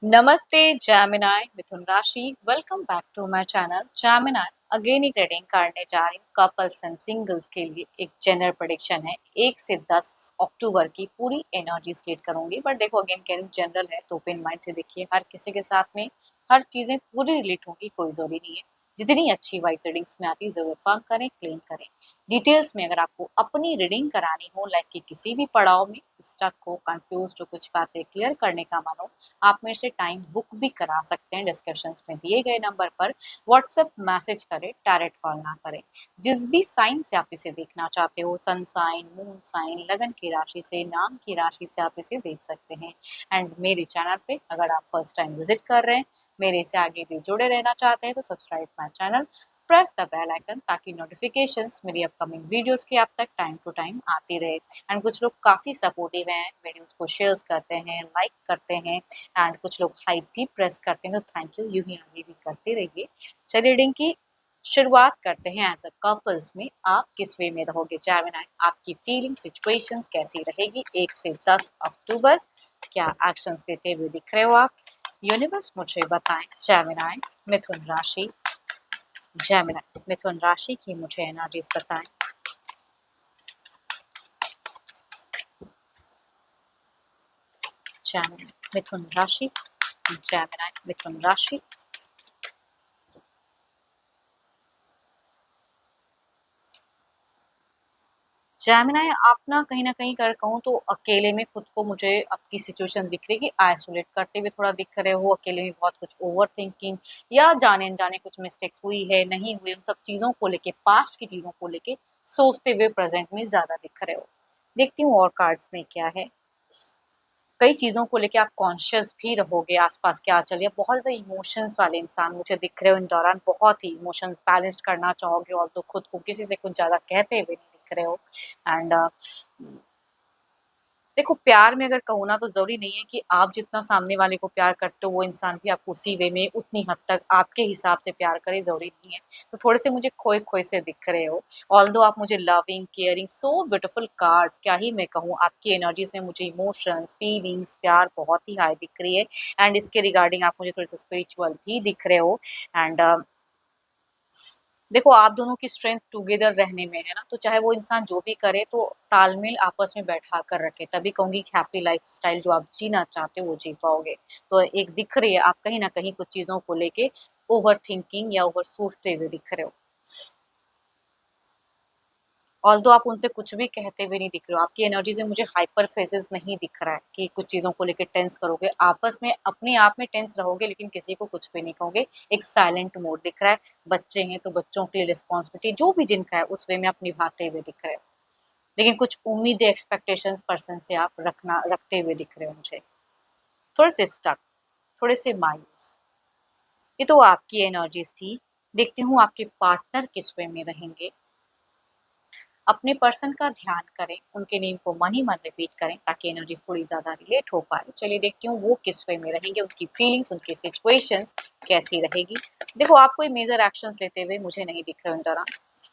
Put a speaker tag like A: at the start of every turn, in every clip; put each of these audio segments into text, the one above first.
A: नमस्ते Gemini मिथुन राशि welcome back to my channel Gemini again एक रीडिंग करने जा रही हूँ कपल्स एंड सिंगल्स के लिए। एक जनरल प्रेडिक्शन है 1 से 10 अक्टूबर की पूरी एनर्जी स्टेट करूंगी, बट देखो अगेन कह रही हूँ जनरल है तो ओपन माइंड से देखिए। हर किसी के साथ में हर चीजें पूरी रिलेट होंगी, कोई जरूरी नहीं है। जितनी अच्छी वाइब्स रीडिंग्स में आती जरूर फॉर्म करें, क्लेम करें। डिटेल्स में अगर आपको अपनी रीडिंग करानी हो, लाइफ के किसी भी पड़ाव में स्टक हो, कंफ्यूज हो, कुछ बातें क्लियर करने का मन हो, आप मेरे से टाइम बुक भी करा सकते हैं। डिस्क्रिप्शंस में दिए गए नंबर पर व्हाट्सएप मैसेज करें, डायरेक्ट कॉल ना करें। जिस भी साइन से आप इसे देखना चाहते हो, सन साइन, मून साइन, लगन की राशि से, नाम की राशि से आप इसे देख सकते हैं। एंड मेरे चैनल पे अगर आप फर्स्ट टाइम विजिट कर रहे हैं, मेरे से आगे भी जुड़े रहना चाहते हैं, तो subscribe my channel, press the bell icon, ताकि नोटिफिकेशंस मेरी अपकमिंग वीडियोस की आप तक टाइम टू टाइम आती रहे। एंड कुछ लोग काफ़ी सपोर्टिव हैं, वीडियोस को शेयर करते हैं, लाइक करते हैं, एंड कुछ लोग हाइप भी प्रेस करते हैं, तो थैंक यू, यूं ही आगे भी करते रहिए। चलिए रीडिंग की शुरुआत करते हैं। एज अ कपल्स में आप किस वे में रहोगे जेमिनी, आपकी फीलिंग सिचुएशंस कैसी रहेगी 1 से 10 अक्टूबर, क्या एक्शंस लेते हुए दिख रहे हो आप? यूनिवर्स मुझे बताएं। जेमिनी मिथुन राशि, जेमिनी मिथुन राशि की मुझे एनर्जीज बताएं। जेमिनी मिथुन राशि, जेमिनी मिथुन राशि। जेमिनी आप ना कहीं न कहीं अगर कहूँ तो अकेले में खुद को मुझे आपकी सिचुएशन दिख रही है कि आइसोलेट करते हुए थोड़ा दिख रहे हो, अकेले में बहुत कुछ ओवरथिंकिंग या जाने-अनजाने कुछ मिस्टेक्स हुई है, नहीं हुई, उन सब चीज़ों को लेके, पास्ट की चीज़ों को लेके सोचते हुए प्रेज़ेंट में ज़्यादा दिख रहे हो। देखती हूँ और कार्ड्स में क्या है। कई चीज़ों को लेके आप कॉन्शियस भी रहोगे, आस-पास क्या चल रही है। बहुत ज़्यादा इमोशंस वाले इंसान मुझे दिख रहे हो इन दौरान, बहुत ही इमोशंस बैलेंस करना चाहोगे और तो खुद को किसी से कुछ ज़्यादा कहते हुए नहीं दिख रहे हो। एंड देखो प्यार में अगर कहूँ ना तो ज़रूरी नहीं है कि आप जितना सामने वाले को प्यार करते हो वो इंसान भी आपको उसी वे में उतनी हद तक आपके हिसाब से प्यार करे, ज़रूरी नहीं है। तो थोड़े से मुझे खोए-खोए से दिख रहे हो। ऑल्दो आप मुझे loving, caring, so beautiful cards, क्या ही मैं कहूँ, आपकी एनर्जीज़ में मुझे इमोशंस, फीलिंग्स, प्यार बहुत ही हाई दिख रही है। एंड इसके रिगार्डिंग आप मुझे थोड़े-से स्पिरिचुअल भी दिख रहे हो। एंड देखो आप दोनों की स्ट्रेंथ टुगेदर रहने में है ना, तो चाहे वो इंसान जो भी करे तो तालमेल आपस में बैठा कर रखे, तभी कहूँगी कि हैप्पी लाइफ़स्टाइल जो आप जीना चाहते हो वो जी पाओगे। तो एक दिख रही है आप कहीं न कहीं कुछ चीज़ों को लेके ओवरथिंकिंग या ओवर सोचते हुए दिख रहे हो। ऑल्दो आप उनसे कुछ भी कहते हुए नहीं दिख रहे हो, आपकी एनर्जी से मुझे हाइपर फेजेस नहीं दिख रहा है कि कुछ चीज़ों को लेके टेंस करोगे, आपस में अपने आप में टेंस रहोगे लेकिन किसी को कुछ भी नहीं कहोगे। एक साइलेंट मोड दिख रहा है, बच्चे हैं तो बच्चों के लिए रिस्पॉन्सिबिलिटी जो भी जिनका है उस वे में आप निभाते हुए दिख रहे हो। लेकिन कुछ उम्मीदें, एक्सपेक्टेशंस पर्सन से आप रखते हुए दिख रहे हो मुझे। थोड़े से स्टक, थोड़े से मायूस। ये तो आपकी एनर्जीज़ थी। देखती हूँ आपके पार्टनर किस वे में रहेंगे। अपने पर्सन का ध्यान करें, उनके नेम को मन ही मन रिपीट करें ताकि एनर्जीज थोड़ी ज़्यादा रिलेट हो पाए। चलिए देखती हूँ वो किस वे में रहेंगे, उनकी फीलिंग्स, उनकी सिचुएशंस कैसी रहेगी। देखो आप कोई मेजर एक्शंस लेते हुए मुझे नहीं दिख रहे उन दौरान।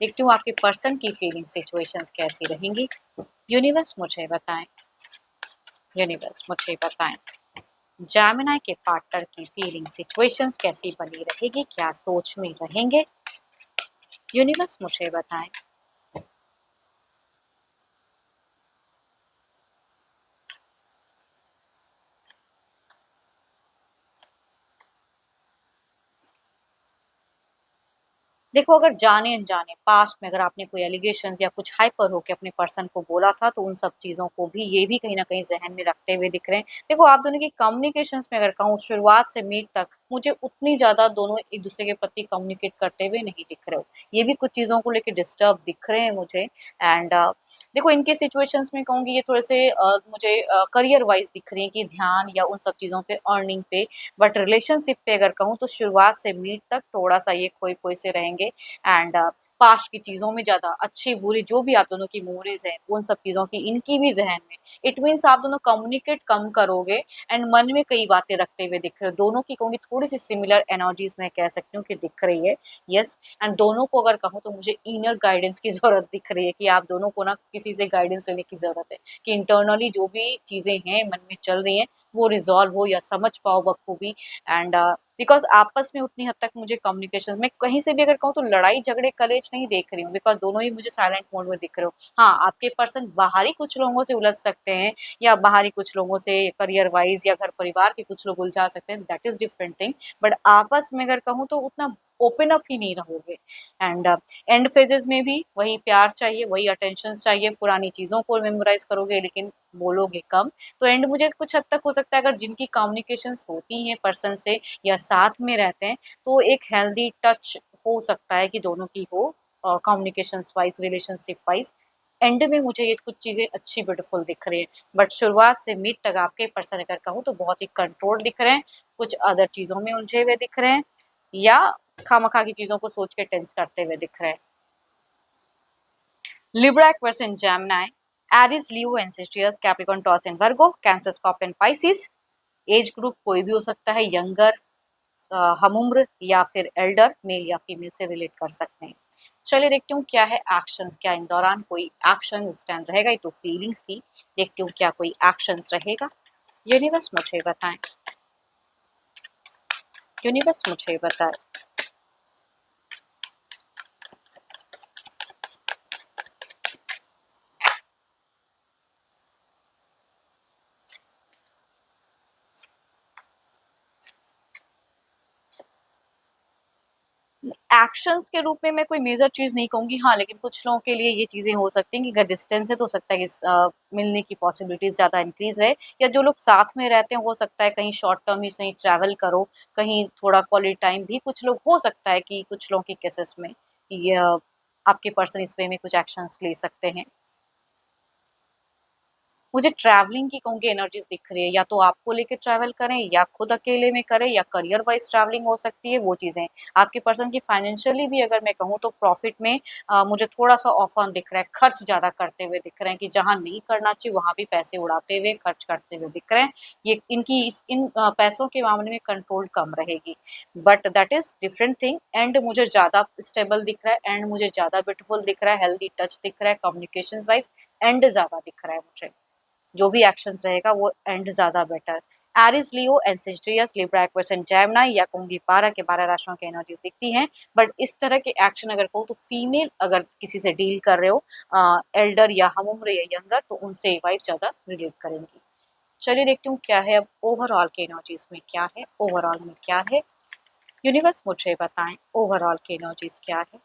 A: देखती हूँ आपके पर्सन की फीलिंग्स, सिचुएशंस कैसी रहेंगी। यूनिवर्स मुझे बताएं, यूनिवर्स मुझे बताएं। जेमिनी के पार्टनर की फीलिंग सिचुएशंस कैसी बनी रहेगी, क्या सोच में रहेंगे। यूनिवर्स मुझे बताएं। देखो अगर जाने-अनजाने पास्ट में अगर आपने कोई एलिगेशंस या कुछ हाइपर होके अपने पर्सन को बोला था, तो उन सब चीज़ों को भी ये भी कहीं न कहीं ज़हन में रखते हुए दिख रहे हैं। देखो आप दोनों की कम्युनिकेशंस में अगर कहूँ शुरुआत से मिड तक, मुझे उतनी ज़्यादा दोनों एक-दूसरे के प्रति कम्युनिकेट करते हुए नहीं दिख रहे हो। ये भी कुछ चीज़ों को लेके डिस्टर्ब दिख रहे हैं मुझे। एंड देखो इनके सिचुएशंस में कहूँगी ये थोड़े से मुझे करियर वाइज़ दिख रही हैं कि ध्यान या उन सब चीज़ों पे, अर्निंग पे। बट रिलेशनशिप पे अगर कहूँ तो शुरुआत से मिड तक थोड़ा-सा ये खोए-खोए से रहेंगे। एंड पास्ट की चीज़ों में ज़्यादा, अच्छी बुरी जो भी आप दोनों की मेमोरीज़ हैं, उन सब चीज़ों की इनकी भी ज़हन में। इट मीन्स आप दोनों कम्युनिकेट कम करोगे एंड मन में कई बातें रखते हुए दिख रहे हो। दोनों की कहूँगी थोड़ी-सी सिमिलर एनर्जीज़ मैं कह सकती हूँ कि दिख रही है। येस, एंड दोनों को अगर कहूँ तो मुझे इनर गाइडेंस की ज़रूरत दिख रही है कि आप दोनों को ना किसी से गाइडेंस लेने की ज़रूरत है कि इंटरनली जो भी चीज़ें हैं, मन में चल रही हैं, वो रिज़ॉल्व हो या समझ पाओ बखूबी एंड बिकॉज़ आपस में उतनी हद तक मुझे कम्युनिकेशन में कहीं से भी अगर कहूँ तो लड़ाई झगड़े कलेश नहीं देख रही हूँ बिकॉज़ दोनों ही मुझे साइलेंट मोड में दिख रहे हो। हाँ, आपके पर्सन बाहरी कुछ लोगों से उलझ सकते हैं या बाहरी कुछ लोगों से करियर वाइज़ या घर परिवार के कुछ लोग उलझा सकते हैं, that is different thing. But आपस में अगर कहूँ तो उतना ओपन अप ही नहीं रहोगे एंड एंड फेजेज़ में भी वही प्यार चाहिए, वही अटेंशन्स चाहिए, पुरानी चीज़ों को मेमोराइज़ करोगे लेकिन बोलोगे कम। तो एंड मुझे कुछ हद तक हो सकता है अगर जिनकी कम्युनिकेशंस होती हैं पर्सन से या साथ में रहते हैं, तो एक हेल्दी टच हो सकता है कि दोनों की हो communications wise, relationship wise. And में मुझे ये कुछ चीज़ें अच्छी ब्यूटीफुल दिख रही हैं, बट शुरुआत से मिड तक आपके पर्सन अगर कहूँ तो बहुत ही कंट्रोल्ड दिख रहे हैं, कुछ अदर चीज़ों में उलझे हुए दिख रहे हैं या खामखा की चीज़ों को सोच के टेंस करते हुए दिख रहे हैं। Libra, Aquarius and Gemini, Aries, Leo and Sagittarius, Capricorn, Taurus and Virgo, Cancer, Scorpio and Pisces। Age group कोई भी हो सकता है, यंगर, हमउम्र या फिर एल्डर, मेल या फीमेल से रिलेट कर सकते हैं। चलिए देखती हूँ क्या है एक्शंस, क्या इन दौरान कोई एक्शन स्टैंड रहेगा। ये तो फीलिंग्स थी, देखती हूँ क्या कोई एक्शंस रहेगा। यूनिवर्स मुझे बताएं, यूनिवर्स मुझे बताएं। एक्शंस के रूप में मैं कोई मेजर चीज़ नहीं कहूँगी, हाँ, लेकिन कुछ लोगों के लिए ये चीज़ें हो सकती हैं कि अगर डिस्टेंस है तो हो सकता है कि मिलने की पॉसिबिलिटीज़ ज़्यादा इंक्रीज़ है या जो लोग साथ में रहते हैं हो सकता है कहीं शॉर्ट टर्म ही सही ट्रैवल करो, कहीं थोड़ा क्वालिटी टाइम भी कुछ लोग हो सकता है कि कुछ लोगों के केसेस में ये आपके पर्सन इस वे में कुछ एक्शंस ले सकते हैं। मुझे ट्रैवलिंग की कहूँगी एनर्जीज़ दिख रही है, या तो आपको लेके ट्रैवल करें या खुद अकेले में करें या करियर वाइज़ ट्रैवलिंग हो सकती है, वो चीज़ें। आपके पर्सन की फाइनेंशियली भी अगर मैं कहूँ तो प्रॉफ़िट में मुझे थोड़ा-सा ऑफ ऑन दिख रहा है, खर्च ज़्यादा करते हुए दिख रहे हैं कि जहाँ नहीं करना चाहिए वहाँ भी पैसे उड़ाते हुए, खर्च करते हुए दिख रहे हैं। ये इनकी इन पैसों के मामले में कंट्रोल कम रहेगी। But that is different thing and मुझे ज़्यादा स्टेबल दिख रहा है एंड मुझे ज़्यादा ब्यूटीफुल दिख रहा है, हेल्दी टच दिख रहा है, कम्युनिकेशंस वाइज़ एंड ज़्यादा दिख रहा है मुझे। जो भी एक्शंस रहेगा वो एंड ज़्यादा better. Aries, Leo and Sagittarius, Libra, Aquarius and Gemini या कहूँगी 12 के 12 राशियों की एनर्जीज़ दिखती हैं। बट इस तरह के एक्शन अगर कहूँ तो फीमेल अगर किसी से डील कर रहे हो एल्डर या हमउम्र या यंगर, तो उनसे वाइफ ज़्यादा रिलेट करेंगी। चलिए देखती हूँ क्या है अब ओवरऑल के एनर्जीज़ में क्या है, ओवरऑल में क्या है? यूनिवर्स मुझे बताएँ ओवरऑल की एनर्जीज़ क्या है?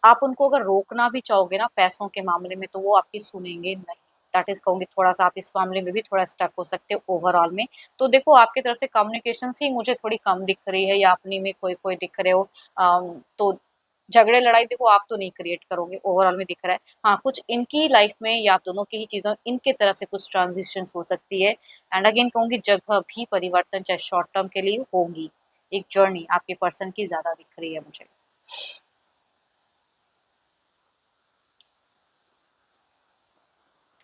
A: आप उनको अगर रोकना भी चाहोगे ना पैसों के मामले में तो वो आपकी सुनेंगे नहीं। दैट इज़ कहूँगी थोड़ा-सा आप इस मामले में भी थोड़ा स्टक हो सकते हो ओवरऑल में। तो देखो आपकी तरफ से कम्युनिकेशंस ही मुझे थोड़ी कम दिख रही है या अपने में खोए-खोए दिख रहे हो। तो झगड़े लड़ाई देखो आप तो नहीं क्रिएट करोगे, ओवरऑल में दिख रहा है। हाँ, कुछ इनकी लाइफ़ में या आप दोनों की ही चीज़ों इनके तरफ से कुछ ट्रांज़िशंस हो सकती है एंड अगेन कहूँगी जगह भी परिवर्तन चाहे शॉर्ट टर्म के लिए होंगी। एक जर्नी आपके पर्सन की ज़्यादा दिख रही है मुझे।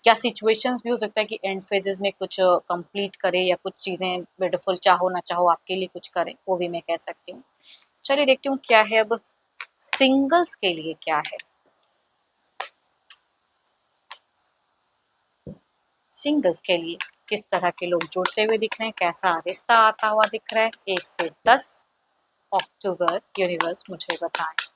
A: क्या सिचुएशंस भी हो सकता है कि एंड फेजेस में कुछ कंप्लीट करे या कुछ चीज़ें ब्यूटीफुल चाहो ना चाहो आपके लिए कुछ करें, वो भी मैं कह सकती हूँ। चलिए देखती हूँ क्या है अब सिंगल्स के लिए क्या है? सिंगल्स के लिए किस तरह के लोग जुड़ते हुए दिख रहे हैं, कैसा रिश्ता आता हुआ दिख रहा है? 1 से 10 अक्टूबर यूनिवर्स मुझे बताएँ।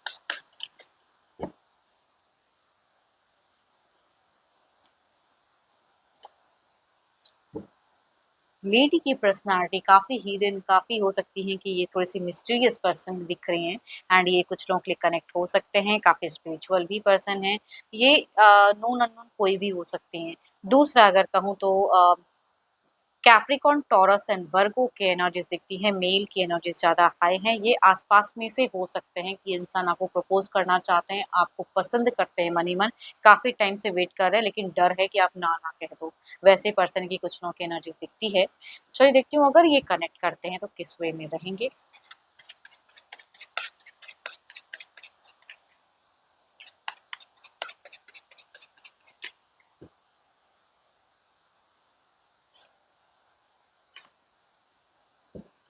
A: लेडी की पर्सनैलिटी काफ़ी हिडन काफ़ी हो सकती हैं कि ये थोड़ी-सी मिस्टीरियस पर्सन दिख रही हैं एंड ये कुछ लोगों के लिए कनेक्ट हो सकते हैं, काफ़ी स्पिरिचुअल भी पर्सन हैं। ये नोन अननोन कोई भी हो सकते हैं। दूसरा अगर कहूँ तो कैप्रिकॉर्न, टॉरस एंड वर्गो की एनर्जीज दिखती है, मेल की एनर्जीज ज़्यादा हाई हैं। ये आसपास में से हो सकते हैं कि इंसान आपको प्रपोज करना चाहते हैं, आपको पसंद करते हैं मन ही मन, काफ़ी टाइम से वेट कर रहे हैं लेकिन डर है कि आप ना ना कह दो। वैसे पर्सन की कुछ लोगों की एनर्जीज दिखती है। चलिए देखती हूँ अगर ये कनेक्ट करते हैं तो किस वे में रहेंगे।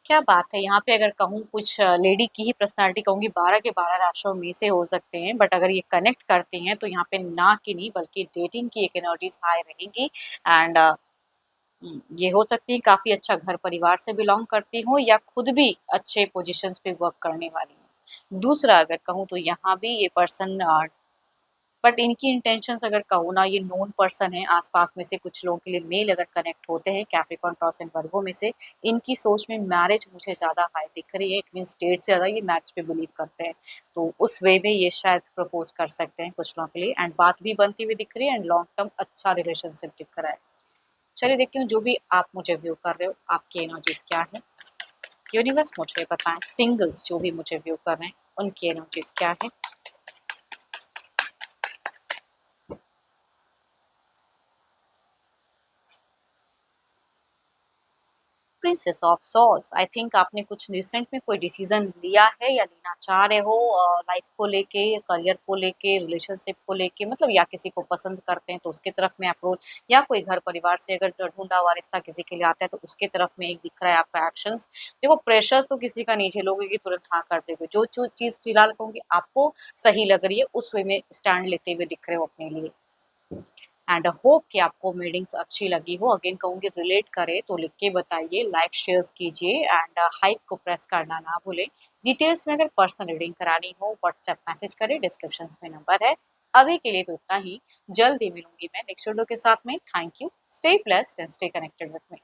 A: क्या बात है! यहाँ पे अगर कहूँ कुछ लेडी की ही पर्सनैलिटी कहूँगी, 12 के 12 राशियों में से हो सकते हैं, बट अगर ये कनेक्ट करती हैं तो यहाँ पे ना की नहीं बल्कि डेटिंग की एक एनर्जीज़ हाई रहेंगी। एंड ये हो सकती है काफ़ी अच्छा घर परिवार से बिलॉन्ग करती हों या खुद भी अच्छे पोज़ीशंस पे वर्क करने वाली हों। दूसरा अगर कहूँ तो यहाँ भी ये पर्सन बट इनकी इंटेंशंस अगर कहूँ ना, ये नोन पर्सन है, आस-पास में से कुछ लोगों के लिए मेल अगर कनेक्ट होते हैं कैप्रिकॉर्न, टॉरस एंड वर्गो में से, इनकी सोच में मैरिज मुझे ज़्यादा हाई दिख रही है। इट मीन्स डेट से ज़्यादा ये मैरिज पे बिलीव करते हैं। तो उस वे में ये शायद प्रपोज़ कर सकते हैं कुछ लोगों के लिए एंड बात भी बनती हुई दिख रही है एंड लॉन्ग टर्म अच्छा रिलेशनशिप दिख रहा है। चलिए देखती हूँ जो भी आप मुझे व्यू कर रहे हो, आपकी एनर्जीज़ क्या है? यूनिवर्स मुझे बताएँ, सिंगल्स जो भी मुझे व्यू कर रहे हैं, उनकी एनर्जीज़ क्या है? Princess of swords, I think आपने कुछ रिसेंट में कोई डिसीजन लिया है या लेना चाह रहे हो लाइफ को लेके, करियर को लेके, रिलेशनशिप को लेके, मतलब या किसी को पसंद करते हैं तो उसके तरफ में अप्रोच, या कोई घर परिवार से अगर जो ढूंढा हुआ रिश्ता किसी के लिए आता है तो उसके तरफ में एक दिख रहा है आपका एक्शंस। देखो प्रेशर्स तो किसी का नहीं झेलोगे कि तुरंत हाँ कर दोगे, जो जो चीज़ फिलहाल कहूँगी आपको सही लग रही है उस वे में स्टैंड लेते हुए दिख रहे हो अपने लिए। एंड होप कि आपको मीटिंग्स अच्छी लगी हो। अगेन कहूँगी रिलेट करे तो लिख के बताइए, लाइक शेयर्स कीजिए एंड हाइप को प्रेस करना ना भूलें। डिटेल्स में अगर पर्सनल रीडिंग करानी हो व्हाट्सएप मैसेज करें, डिस्क्रिप्शन में नंबर है। अभी के लिए तो इतना ही, जल्द ही मिलूंगी मैं नेक्स्ट वीडियो के साथ में। Thank you, stay blessed and stay connected with me.